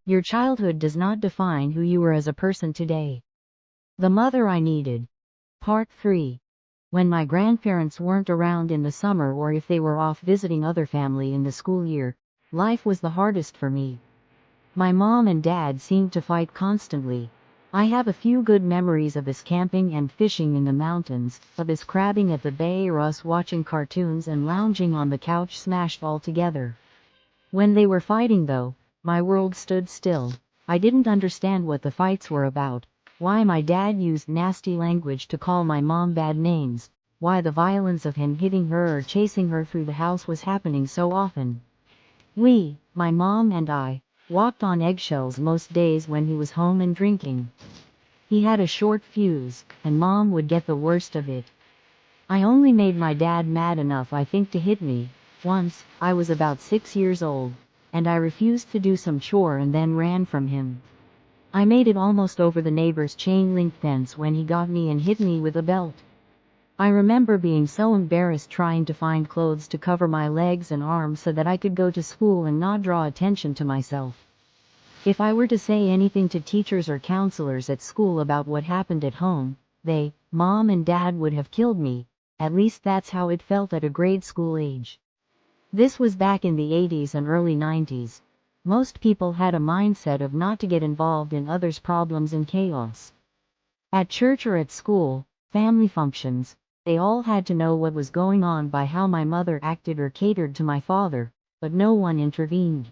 Your childhood does not define who you are as a person today. The Mother I Needed. Part 3. When my grandparents weren't around in the summer or if they were off visiting other family in the school year, life was the hardest for me. My mom and dad seemed to fight constantly. I have a few good memories of us camping and fishing in the mountains, of us crabbing at the bay or us watching cartoons and lounging on the couch smashed all together. When they were fighting though, my world stood still. I didn't understand what the fights were about, why my dad used nasty language to call my mom bad names, why the violence of him hitting her or chasing her through the house was happening so often. We, my mom and I, walked on eggshells most days when he was home and drinking. He had a short fuse, and Mom would get the worst of it. I only made my dad mad enough, I think, to hit me. Once, I was about 6 years old, and I refused to do some chore and then ran from him. I made it almost over the neighbor's chain-link fence when he got me and hit me with a belt. I remember being so embarrassed trying to find clothes to cover my legs and arms so that I could go to school and not draw attention to myself. If I were to say anything to teachers or counselors at school about what happened at home, Mom and Dad would have killed me. At least that's how it felt at a grade school age. This was back in the 80s and early 90s. Most people had a mindset of not to get involved in others' problems and chaos. At church or at school, family functions, they all had to know what was going on by how my mother acted or catered to my father, but no one intervened.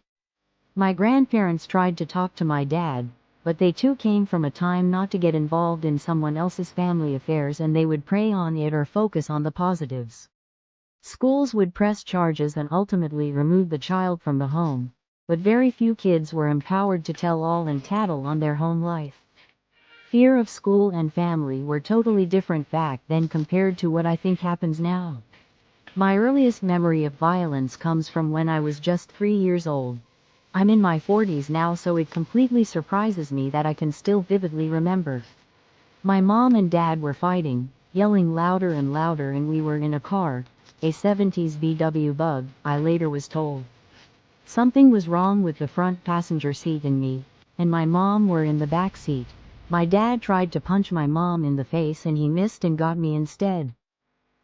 My grandparents tried to talk to my dad, but they too came from a time not to get involved in someone else's family affairs, and they would prey on it or focus on the positives. Schools would press charges and ultimately remove the child from the home, but very few kids were empowered to tell all and tattle on their home life. Fear of school and family were totally different back then compared to what I think happens now. My earliest memory of violence comes from when I was just 3 years old. I'm in my 40s now, so it completely surprises me that I can still vividly remember. My mom and dad were fighting, yelling louder and louder, and we were in a car, a 70s VW Bug, I later was told. Something was wrong with the front passenger seat and me, and my mom were in the back seat. My dad tried to punch my mom in the face and he missed and got me instead.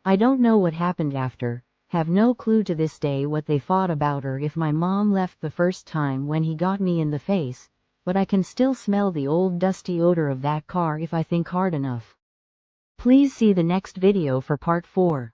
I don't know what happened after, have no clue to this day what they fought about or if my mom left the first time when he got me in the face, but I can still smell the old dusty odor of that car if I think hard enough. Please see the next video for part 4.